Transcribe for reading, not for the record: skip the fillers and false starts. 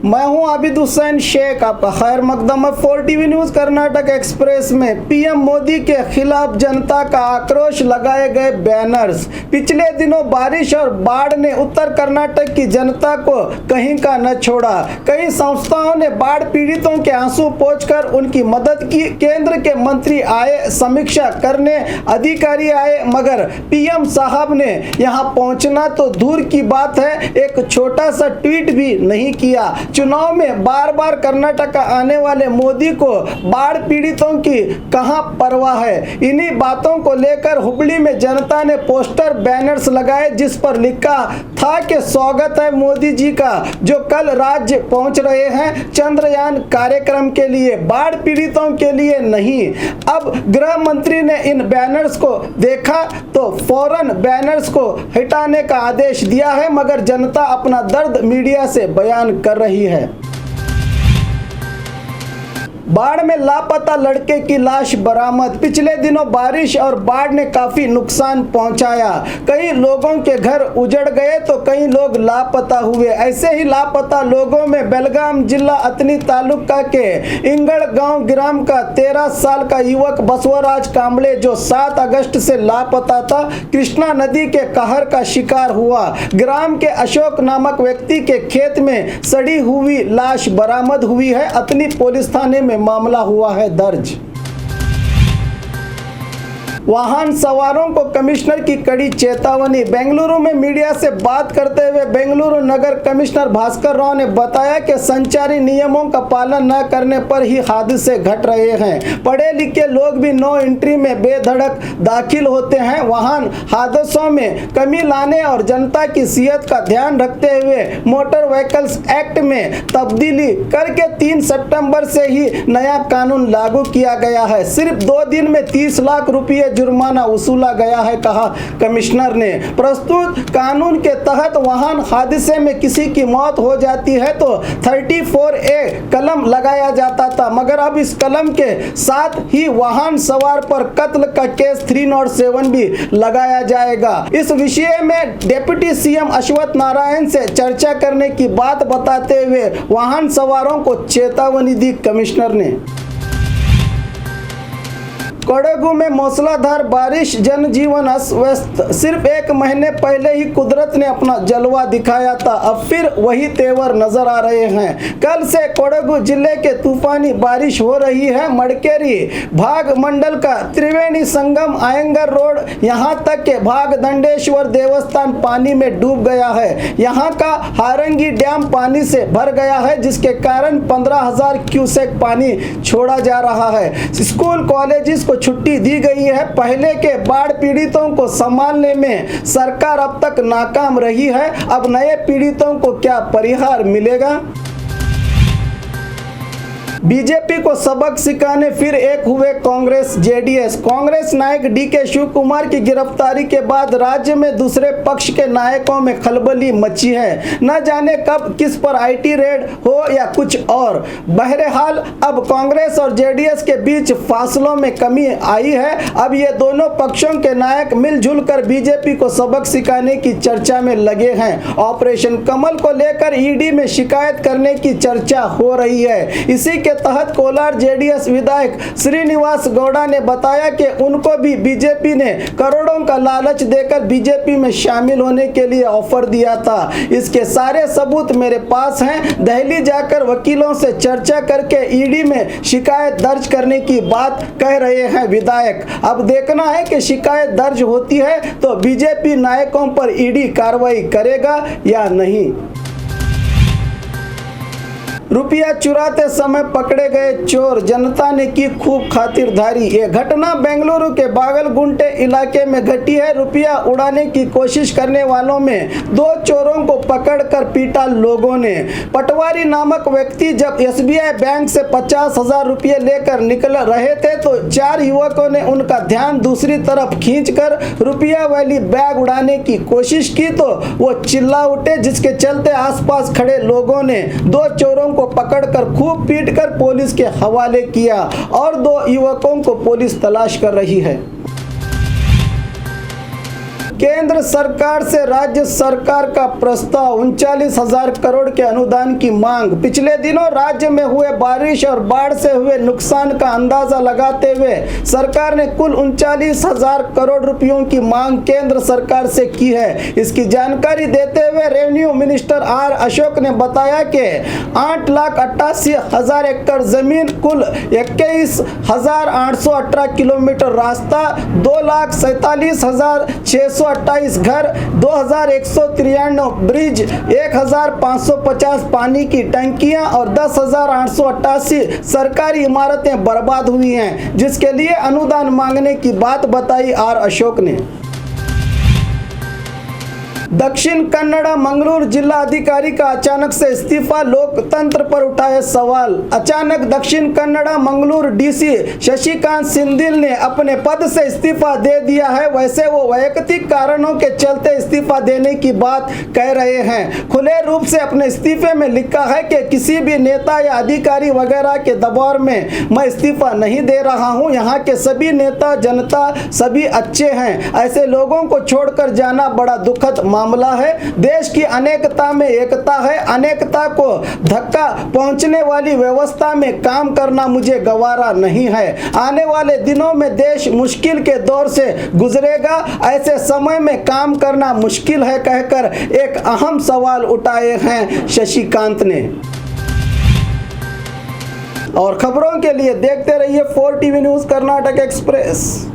मैं हूं आबिद हुसैन शेख, आपका खैर मकदम है 4TV न्यूज। कर्नाटक एक्सप्रेस में पीएम मोदी के खिलाफ जनता का आक्रोश, लगाए गए बैनर्स। पिछले दिनों बारिश और बाढ़ ने उत्तर कर्नाटक की जनता को कहीं का न छोड़ा। कई संस्थाओं ने बाढ़ पीड़ितों के आंसू पोंछकर उनकी मदद की। केंद्र के मंत्री आए, समीक्षा करने अधिकारी आए, मगर पीएम साहब ने यहां पहुंचना तो दूर की बात है, एक छोटा सा ट्वीट भी नहीं किया। चुनाव में बार बार कर्नाटक आने वाले मोदी को बाढ़ पीड़ितों की कहां परवाह है। इन्हीं बातों को लेकर हुबली में जनता ने पोस्टर बैनर्स लगाए, जिस पर लिखा था कि स्वागत है मोदी जी का, जो कल राज्य पहुंच रहे हैं चंद्रयान कार्यक्रम के लिए, बाढ़ पीड़ितों के लिए नहीं। अब गृह मंत्री ने इन बैनर्स को देखा तो फौरन बैनर्स को हटाने का आदेश दिया है, मगर जनता अपना दर्द मीडिया से बयान कर रही है। बाढ़ में लापता लड़के की लाश बरामद। पिछले दिनों बारिश और बाढ़ ने काफी नुकसान पहुंचाया। कई लोगों के घर उजड़ गए तो कई लोग लापता हुए। ऐसे ही लापता लोगों में बेलगाम जिला अतनी तालुका के इंगड़ गांव ग्राम का 13 साल का युवक बसवराज कांबळे, जो 7 अगस्त से लापता था, कृष्णा नदी के कहर का शिकार हुआ। ग्राम के अशोक नामक व्यक्ति के खेत में सड़ी हुई लाश बरामद हुई है। अतनी पुलिस थाने में मामला हुआ है दर्ज। वाहन सवारों को कमिश्नर की कड़ी चेतावनी। बेंगलुरु में मीडिया से बात करते हुए बेंगलुरु नगर कमिश्नर भास्कर राव ने बताया कि संचारी नियमों का पालन न करने पर ही हादसे घट रहे हैं। पढ़े लिखे लोग भी नो एंट्री में बेधड़क दाखिल होते हैं। वाहन हादसों में कमी लाने और जनता की सेहत का ध्यान रखते हुए मोटर व्हीकल्स एक्ट में तब्दीली करके 3 सितंबर से ही नया कानून लागू किया गया है। सिर्फ 2 दिन में 30 लाख रुपये जुर्माना वसूला गया है, कहा कमिश्नर ने। प्रस्तुत कानून के तहत वाहन हादसे में किसी की मौत हो जाती है तो 34A कलम लगाया जाता था, मगर अब इस कलम के साथ ही वाहन सवार पर कत्ल का केस 307 भी लगाया जाएगा। इस विषय में डिप्टी सीएम अश्वत्थ नारायण से चर्चा करने की बात बताते हुए वाहन सवारों को चेतावनी दी कमिश्नर ने। कोडगु में मूसलाधार बारिश, जनजीवन अस्त व्यस्त। सिर्फ 1 महीने पहले ही कुदरत ने अपना जलवा दिखाया था, अब फिर वही तेवर नजर आ रहे हैं। कल से कोडगु जिले के तूफानी बारिश हो रही है। मड़केरी भाग मंडल का त्रिवेणी संगम, आयंगर रोड, यहां तक के भाग दंडेश्वर देवस्थान पानी में डूब गया है। यहां का हारंगी डैम पानी से भर गया है, जिसके कारण 15,000 क्यूसेक पानी छोड़ा जा रहा है। स्कूल कॉलेजेस को छुट्टी दी गई है। पहले के बाढ़ पीड़ितों को संभालने में सरकार अब तक नाकाम रही है। अब नए पीड़ितों को क्या परिहार मिलेगा? बीजेपी को सबक सिखाने फिर एक हुए कांग्रेस जेडीएस। कांग्रेस नायक डीके शिव कुमार की गिरफ्तारी के बाद राज्य में दूसरे पक्ष के नायकों में खलबली मची है। न जाने कब किस पर आईटी रेड हो या कुछ और। बहरहाल अब कांग्रेस और जेडीएस के बीच फासलों में कमी आई है। अब ये दोनों पक्षों के नायक मिलजुल कर बीजेपी को सबक सिखाने की चर्चा में लगे हैं। ऑपरेशन कमल को लेकर ईडी में शिकायत करने की चर्चा हो रही है। इसी के तहत कोलार जेडीएस विधायक श्रीनिवास गौड़ा ने बताया कि उनको भी बीजेपी ने करोड़ों का लालच देकर बीजेपी में शामिल होने के लिए ऑफर दिया था। इसके सारे सबूत मेरे पास हैं। दिल्ली जाकर वकीलों से चर्चा करके ईडी में शिकायत दर्ज करने की बात कह रहे हैं विधायक। अब देखना है कि शिकायत दर्ज होती है तो बीजेपी नायकों पर ईडी कार्रवाई करेगा या नहीं। रुपया चुराते समय पकड़े गए चोर, जनता ने की खूब खातिरदारी। ये घटना बेंगलुरु के बागलगुंटे इलाके में घटी है। रुपया उड़ाने की कोशिश करने वालों में 2 चोरों को पकड़कर पीटा लोगों ने। पटवारी नामक व्यक्ति जब एसबीआई बैंक से 50,000 रुपये लेकर निकल रहे थे तो 4 युवकों ने उनका ध्यान दूसरी तरफ खींचकर रुपया वाली बैग उड़ाने की कोशिश की तो वो चिल्ला उठे, जिसके चलते आसपास खड़े लोगों ने 2 चोरों को पकड़कर खूब पीटकर पुलिस के हवाले किया और 2 युवकों को पुलिस तलाश कर रही है। केंद्र सरकार से राज्य सरकार का प्रस्ताव 39,000 करोड़ के अनुदान की मांग। पिछले दिनों राज्य में हुए बारिश और बाढ़ से हुए नुकसान का अंदाजा लगाते हुए सरकार ने कुल 39,000 करोड़ रुपयों की मांग केंद्र सरकार से की है। इसकी जानकारी देते हुए रेवेन्यू मिनिस्टर आर अशोक ने बताया कि 8,88,000 एकड़ जमीन, कुल 21,818 किलोमीटर रास्ता, 2,47,628 घर, 2,193 ब्रिज, 1,550 पानी की टंकियां और 10,888 सरकारी इमारतें बर्बाद हुई हैं, जिसके लिए अनुदान मांगने की बात बताई आर अशोक ने। दक्षिण कन्नड़ा मंगलूरु जिला अधिकारी का अचानक से इस्तीफा, लोकतंत्र पर उठाए सवाल। अचानक दक्षिण कन्नड़ा मंगलूरु डीसी शशिकांत सिंधिल ने अपने पद से इस्तीफा दे दिया है। वैसे वो वैयक्तिक कारणों के चलते इस्तीफा देने की बात कह रहे हैं। खुले रूप से अपने इस्तीफे में लिखा है कि किसी भी नेता या अधिकारी वगैरह के दबाव में मैं इस्तीफा नहीं दे रहा हूं। यहाँ के सभी नेता, जनता सभी अच्छे हैं। ऐसे लोगों को छोड़कर जाना बड़ा दुखद मामला है। देश की अनेकता में एकता है। अनेकता को धक्का पहुंचने वाली व्यवस्था में काम करना मुझे गवारा नहीं है। आने वाले दिनों में देश मुश्किल के दौर से गुजरेगा। ऐसे समय में काम करना मुश्किल है, कहकर एक अहम सवाल उठाए हैं शशिकांत ने। और खबरों के लिए देखते रहिए 4 टीवी न्यूज़ कर्नाटक एक्सप्रेस।